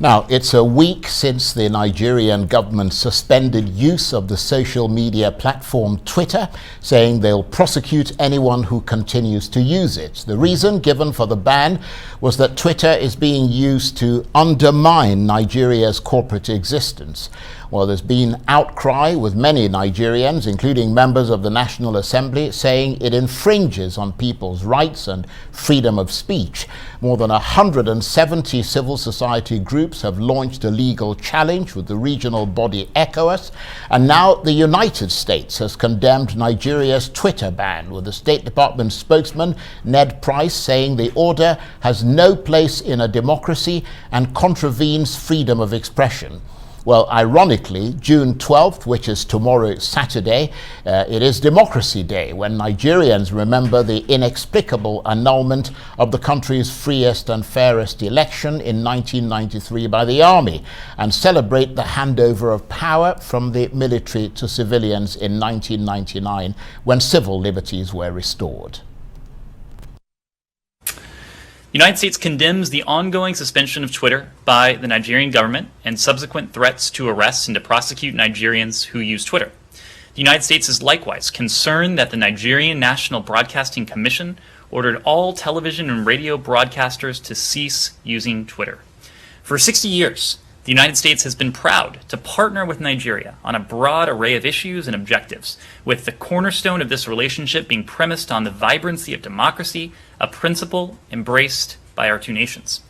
Now, it's a week since the Nigerian government suspended use of the social media platform Twitter, saying they'll prosecute anyone who continues to use it. The reason given for the ban was that Twitter is being used to undermine Nigeria's corporate existence. Well, there's been outcry with many Nigerians, including members of the National Assembly, saying it infringes on people's rights and freedom of speech. More than 170 civil society groups have launched a legal challenge with the regional body ECOWAS, and now the United States has condemned Nigeria's Twitter ban, with the State Department spokesman Ned Price saying the order has no place in a democracy and contravenes freedom of expression. Well, ironically, June 12th, which is tomorrow, Saturday, it is Democracy Day, when Nigerians remember the inexplicable annulment of the country's freest and fairest election in 1993 by the army, and celebrate the handover of power from the military to civilians in 1999, when civil liberties were restored. The United States condemns the ongoing suspension of Twitter by the Nigerian government and subsequent threats to arrest and to prosecute Nigerians who use Twitter. The United States is likewise concerned that the Nigerian National Broadcasting Commission ordered all television and radio broadcasters to cease using Twitter. For 60 years, the United States has been proud to partner with Nigeria on a broad array of issues and objectives, with the cornerstone of this relationship being premised on the vibrancy of democracy, a principle embraced by our two nations.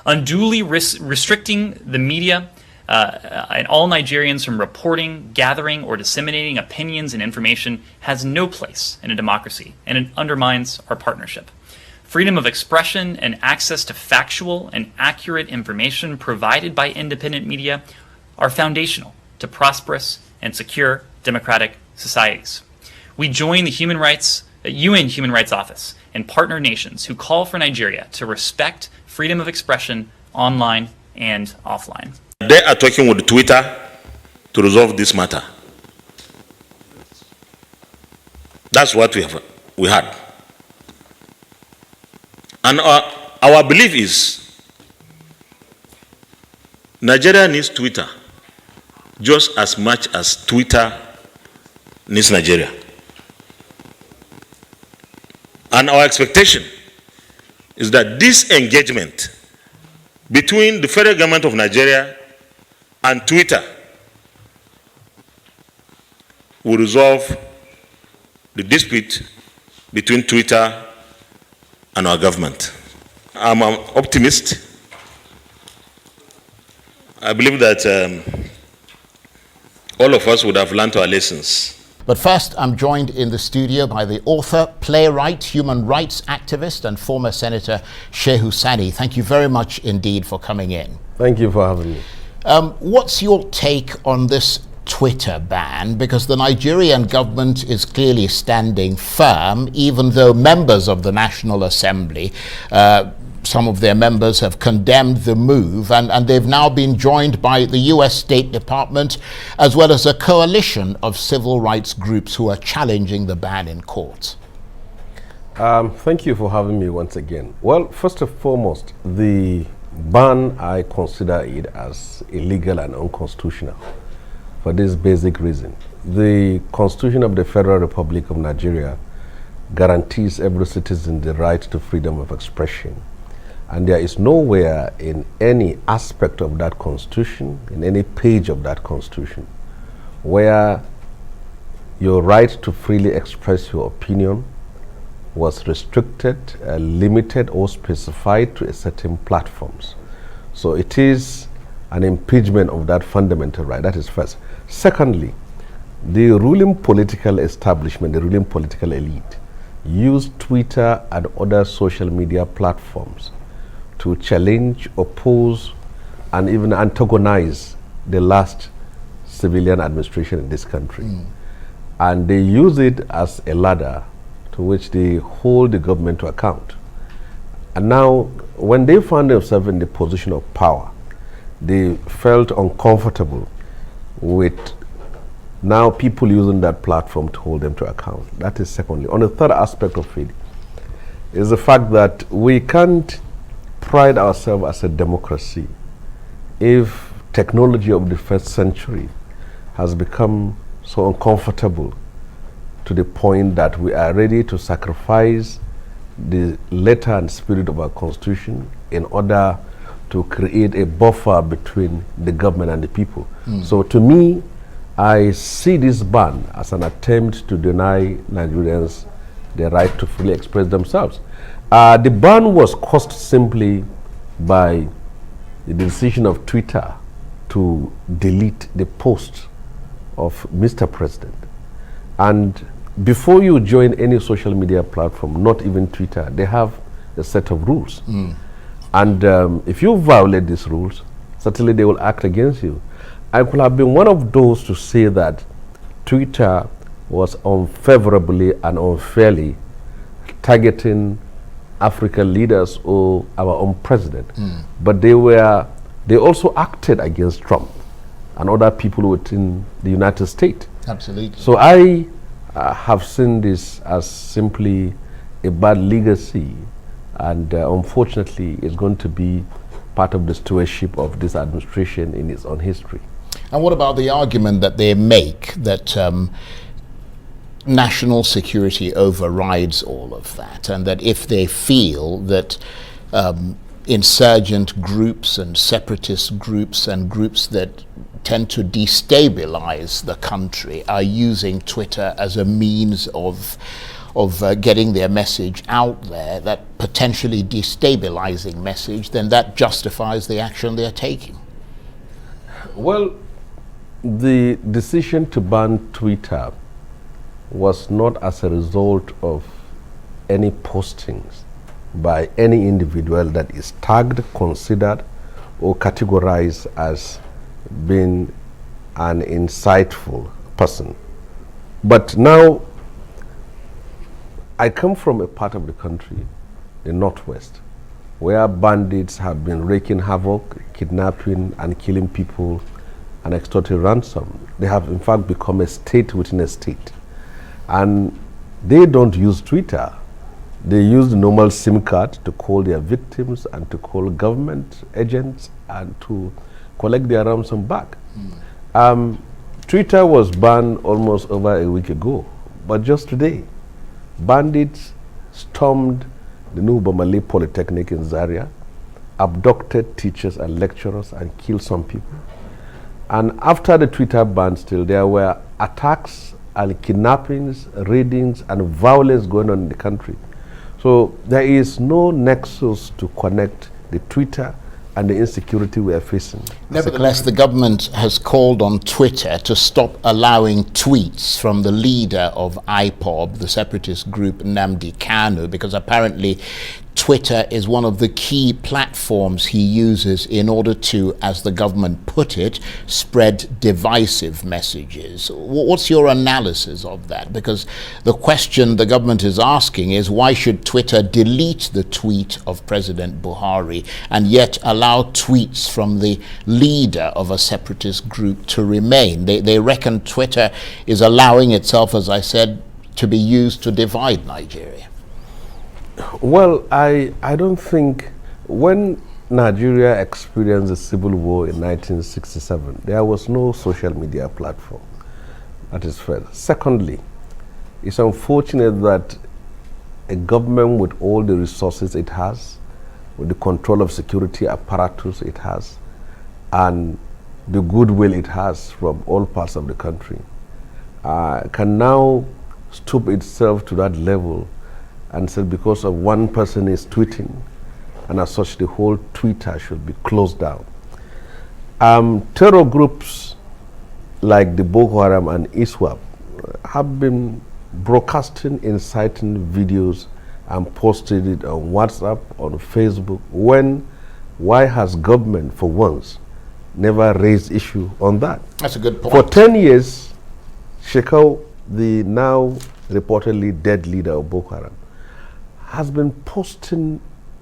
Unduly restricting the media and all Nigerians from reporting, gathering, or disseminating opinions and information has no place in a democracy, and it undermines our partnership. Freedom of expression and access to factual and accurate information provided by independent media are foundational to prosperous and secure democratic societies. We join the UN Human Rights Office and partner nations who call for Nigeria to respect freedom of expression online and offline. They are talking with Twitter to resolve this matter. That's what we had. And our belief is Nigeria needs Twitter just as much as Twitter needs Nigeria. And our expectation is that this engagement between the federal government of Nigeria and Twitter will resolve the dispute between Twitter and our government. I'm an optimist. I believe that all of us would have learned our lessons. But first, I'm joined in the studio by the author, playwright, human rights activist, and former Senator Shehu Sani. Thank you very much indeed for coming in. Thank you for having me. What's your take on this Twitter ban? Because the Nigerian government is clearly standing firm, even though members of the National Assembly, some of their members have condemned the move, and they've now been joined by the US State Department, as well as a coalition of civil rights groups who are challenging the ban in court. Thank you for having me once again. Well, first and foremost, the ban, I consider it as illegal and unconstitutional for this basic reason. The Constitution of the Federal Republic of Nigeria guarantees every citizen the right to freedom of expression. And there is nowhere in any aspect of that Constitution, in any page of that Constitution, where your right to freely express your opinion was restricted, limited, or specified to a certain platforms. So it is an impingement of that fundamental right. That is first. Secondly, the ruling political establishment, the ruling political elite, used Twitter and other social media platforms to challenge, oppose, and even antagonize the last civilian administration in this country. And they use it as a ladder to which they hold the government to account. And now, when they found themselves in the position of power, they felt uncomfortable with now people using that platform to hold them to account. That is secondly. On the third aspect of it is the fact that we can't pride ourselves as a democracy if technology of the first century has become so uncomfortable to the point that we are ready to sacrifice the letter and spirit of our constitution in order to create a buffer between the government and the people. So to me, I see this ban as an attempt to deny Nigerians the right to freely express themselves. The ban was caused simply by the decision of Twitter to delete the post of Mr. President. And before you join any social media platform, not even Twitter, they have a set of rules. And if you violate these rules, certainly they will act against you. I could have been one of those to say that Twitter was unfavorably and unfairly targeting African leaders or our own president. But they also acted against Trump and other people within the United States. Absolutely. So I have seen this as simply a bad legacy, and unfortunately it's going to be part of the stewardship of this administration in its own history. And what about the argument that they make that national security overrides all of that, and that if they feel that insurgent groups and separatist groups and groups that tend to destabilize the country are using Twitter as a means of getting their message out there, that potentially destabilizing message, then that justifies the action they're taking? Well, the decision to ban Twitter was not as a result of any postings by any individual that is tagged, considered, or categorized as being an insightful person. But now, I come from a part of the country, the Northwest, where bandits have been wreaking havoc, kidnapping and killing people and extorting ransom. They have in fact become a state within a state. And they don't use Twitter. They use the normal SIM card to call their victims and to call government agents and to collect their ransom back. Twitter was banned almost over a week ago, but just today, bandits stormed the New Bamali Polytechnic in Zaria, abducted teachers and lecturers and killed some people. And after the Twitter ban still, there were attacks and kidnappings, raidings and violence going on in the country. So there is no nexus to connect the Twitter and the insecurity we are facing. Nevertheless, the government has called on Twitter to stop allowing tweets from the leader of IPOB, the separatist group Nnamdi Kanu, because apparently Twitter is one of the key platforms he uses in order to, as the government put it, spread divisive messages. What's your analysis of that? Because the question the government is asking is, why should Twitter delete the tweet of President Buhari and yet allow tweets from the leader of a separatist group to remain? They reckon Twitter is allowing itself, as I said, to be used to divide Nigeria. Well, I don't think when Nigeria experienced the civil war in 1967, there was no social media platform. That is first. Secondly, it's unfortunate that a government with all the resources it has, with the control of security apparatus it has, and the goodwill it has from all parts of the country, can now stoop itself to that level and said because of one person is tweeting, and as such the whole Twitter should be closed down. Terror groups like the Boko Haram and ISWAP have been broadcasting inciting videos and posted it on WhatsApp, on Facebook. Why has government for once never raised issue on that? That's a good point. For 10 years, Shehu, the now reportedly dead leader of Boko Haram, has been posting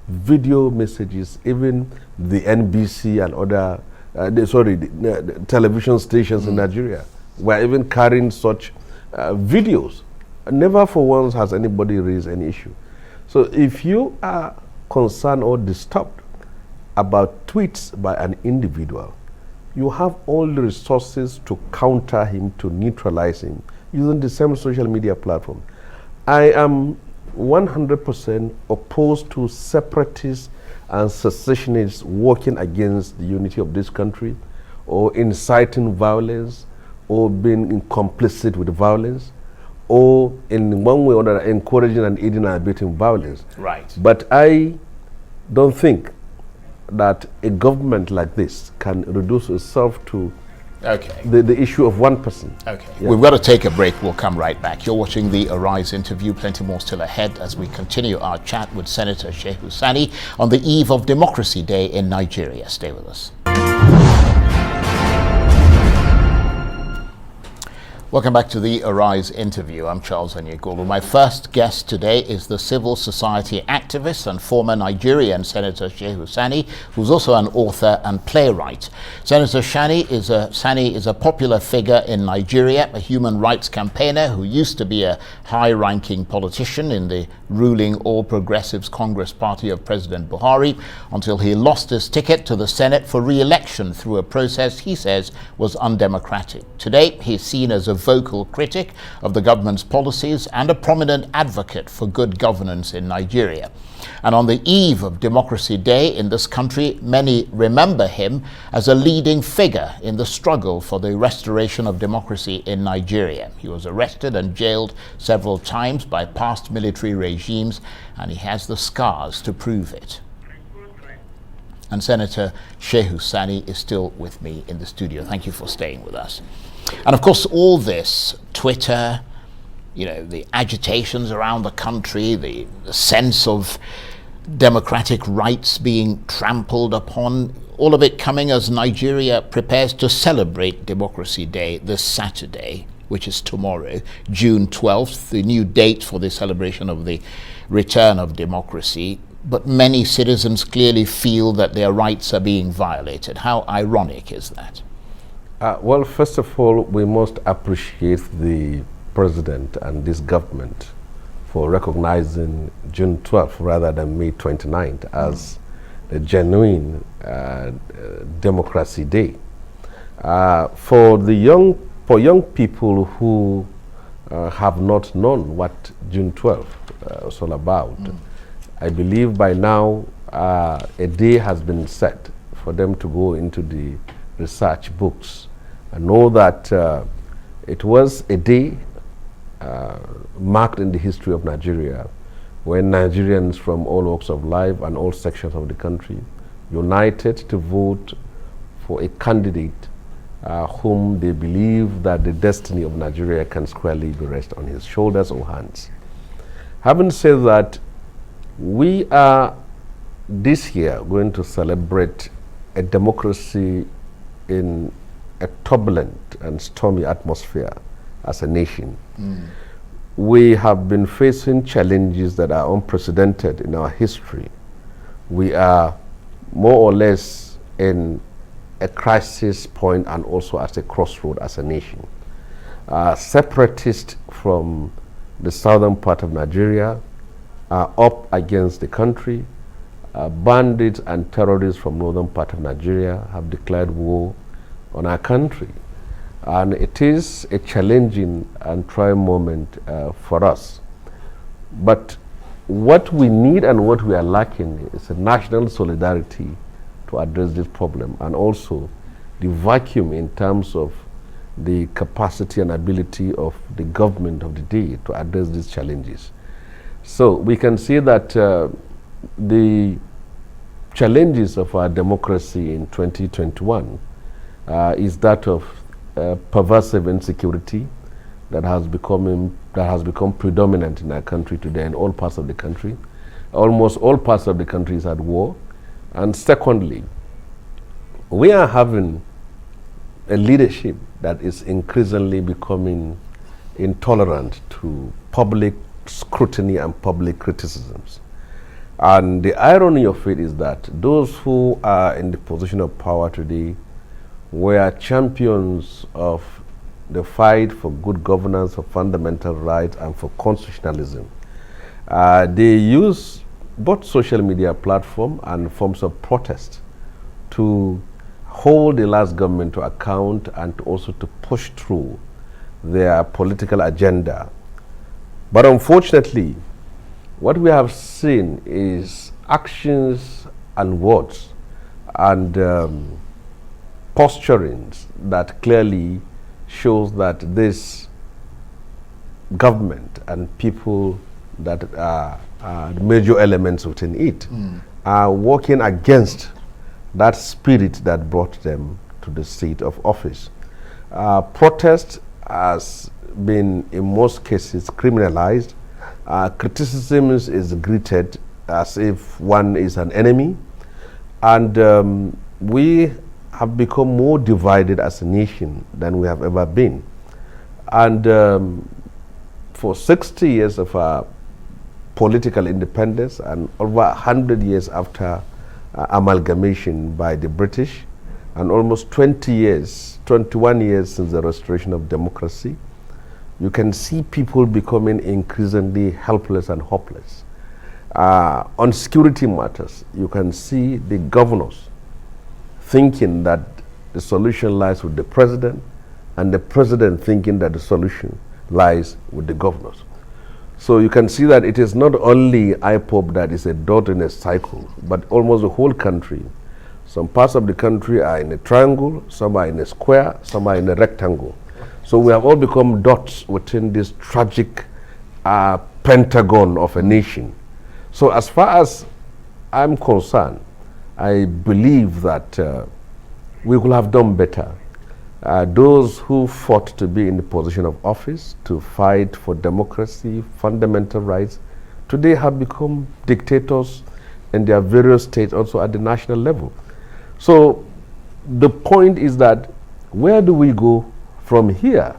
video messages. Even the NBC and other the television stations in Nigeria were even carrying such videos. Never for once has anybody raised any issue. So if you are concerned or disturbed about tweets by an individual, you have all the resources to counter him, to neutralize him, using the same social media platform. I am 100% opposed to separatists and secessionists working against the unity of this country, or inciting violence, or being complicit with violence, or in one way or another encouraging and aiding and abetting violence. Right. But I don't think that a government like this can reduce itself to the issue of one person. Okay. Yeah. We've got to take a break. We'll come right back. You're watching the Arise interview. Plenty more still ahead as we continue our chat with Senator Shehu Sani on the eve of Democracy Day in Nigeria. Stay with us. Welcome back to the Arise interview. I'm Charles Onyegulu. My first guest today is the civil society activist and former Nigerian Senator Shehu Sani, who's also an author and playwright. Senator Sani is a popular figure in Nigeria, a human rights campaigner who used to be a high-ranking politician in the ruling All Progressives Congress Party of President Buhari until he lost his ticket to the Senate for re-election through a process he says was undemocratic. Today, he's seen as a vocal critic of the government's policies and a prominent advocate for good governance in Nigeria. And on the eve of Democracy Day in this country, many remember him as a leading figure in the struggle for the restoration of democracy in Nigeria. He was arrested and jailed several times by past military regimes, and he has the scars to prove it. And Senator Shehu Sani is still with me in the studio. Thank you for staying with us. And of course, all this, Twitter, the agitations around the country, the sense of democratic rights being trampled upon, all of it coming as Nigeria prepares to celebrate Democracy Day this Saturday, which is tomorrow, June 12th, the new date for the celebration of the return of democracy. But many citizens clearly feel that their rights are being violated. How ironic is that? Well, first of all, we must appreciate the president and this government for recognizing June 12th rather than May 29th as a genuine Democracy Day. For young people who have not known what June 12th was all about, I believe by now a day has been set for them to go into the research books and know that it was a day marked in the history of Nigeria when Nigerians from all walks of life and all sections of the country united to vote for a candidate whom they believe that the destiny of Nigeria can squarely be rest on his shoulders or hands. Having said that, we are this year going to celebrate a democracy in a turbulent and stormy atmosphere as a nation. We have been facing challenges that are unprecedented in our history. We are more or less in a crisis point and also at a crossroad as a nation. Separatists from the southern part of Nigeria are up against the country. Bandits and terrorists from northern part of Nigeria have declared war on our country. And it is a challenging and trying moment for us. But what we need and what we are lacking is a national solidarity to address this problem, and also the vacuum in terms of the capacity and ability of the government of the day to address these challenges. So we can see that the challenges of our democracy in 2021 is that of pervasive insecurity that has become predominant in our country today, in all parts of the country. Almost all parts of the country is at war. And secondly, we are having a leadership that is increasingly becoming intolerant to public scrutiny and public criticisms. And the irony of it is that those who are in the position of power today were champions of the fight for good governance, for fundamental rights, and for constitutionalism. They use both social media platform and forms of protest to hold the last government to account and also to push through their political agenda. But unfortunately, what we have seen is actions and words and posturings that clearly shows that this government and people that are the major elements within it are working against that spirit that brought them to the seat of office. Protest has been in most cases criminalized. Criticism is greeted as if one is an enemy, and we have become more divided as a nation than we have ever been. And for 60 years of our political independence and over 100 years after amalgamation by the British, and almost 21 years since the restoration of democracy, you can see people becoming increasingly helpless and hopeless. On security matters, you can see the governors thinking that the solution lies with the president, and the president thinking that the solution lies with the governors. So you can see that it is not only IPOB that is a dot in a cycle, but almost the whole country. Some parts of the country are in a triangle, some are in a square, some are in a rectangle. So we have all become dots within this tragic pentagon of a nation. So as far as I'm concerned, I believe that we could have done better. Those who fought to be in the position of office, to fight for democracy, fundamental rights, today have become dictators in their various states, also at the national level. So the point is that where do we go from here?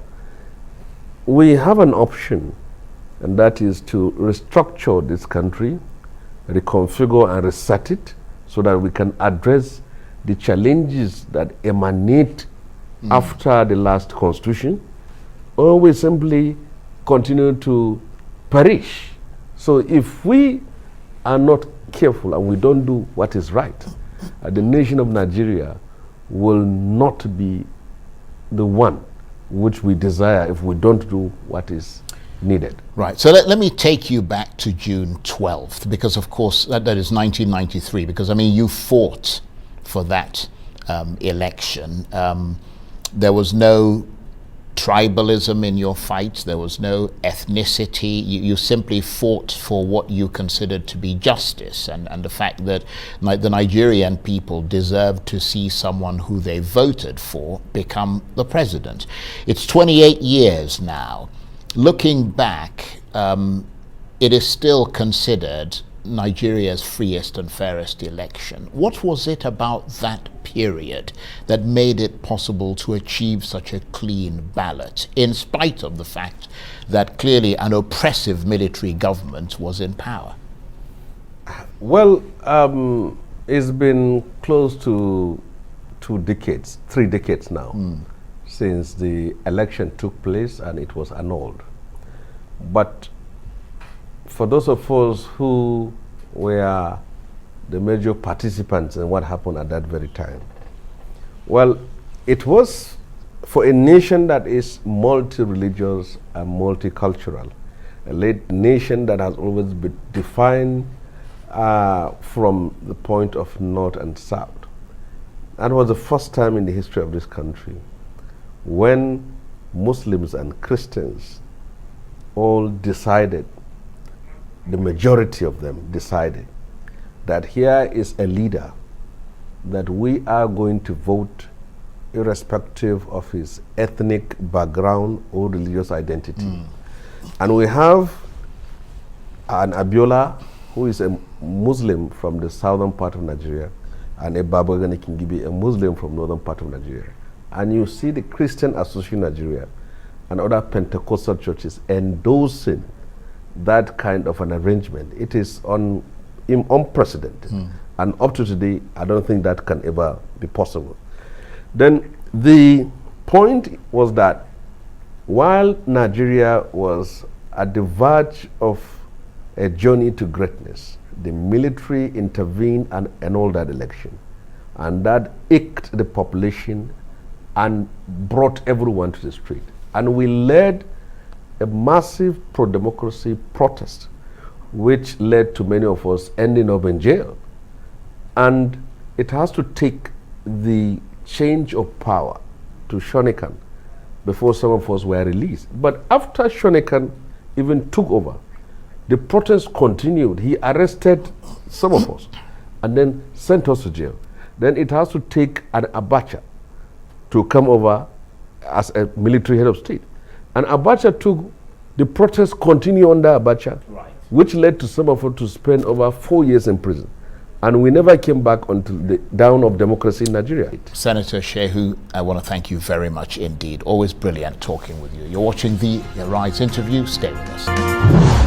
We have an option, and that is to restructure this country, reconfigure and reset it so that we can address the challenges that emanate after the last constitution, or we simply continue to perish. So if we are not careful and we don't do what is right, the nation of Nigeria will not be the one which we desire if we don't do what is needed. Right. So let me take you back to June 12th, because of course that is 1993, because I mean you fought for that election. There was no tribalism in your fight. There was no ethnicity. You simply fought for what you considered to be justice, and the fact that the Nigerian people deserved to see someone who they voted for become the president. It's 28 years now. Looking back, it is still considered Nigeria's freest and fairest election. What was it about that period that made it possible to achieve such a clean ballot, in spite of the fact that clearly an oppressive military government was in power? Well, it's been close to 3 decades now, since the election took place and it was annulled. But for those of us who were the major participants in what happened at that very time, well, it was for a nation that is multi-religious and multicultural, a nation that has always been defined from the point of north and south. That was the first time in the history of this country when Muslims and Christians all decided, the majority of them decided, that here is a leader that we are going to vote irrespective of his ethnic background or religious identity. And we have an Abiola, who is a Muslim from the southern part of Nigeria, and a Babagani Kingibe, a Muslim from northern part of Nigeria. And you see the Christian Association Nigeria and other Pentecostal churches endorsing that kind of an arrangement. It is unprecedented. And up to today, I don't think that can ever be possible. Then the point was that while Nigeria was at the verge of a journey to greatness, the military intervened and annulled that election. And that ached the population and brought everyone to the street. And we led a massive pro-democracy protest, which led to many of us ending up in jail. And it has to take the change of power to Shonekan before some of us were released. But after Shonekan even took over, the protest continued. He arrested some of us and then sent us to jail. Then it has to take an Abacha to come over as a military head of state. And Abacha took, the protest continued under Abacha, right, which led to some of us to spend over 4 years in prison. And we never came back until the dawn of democracy in Nigeria. Senator Shehu, I want to thank you very much indeed. Always brilliant talking with you. You're watching the Arise interview. Stay with us.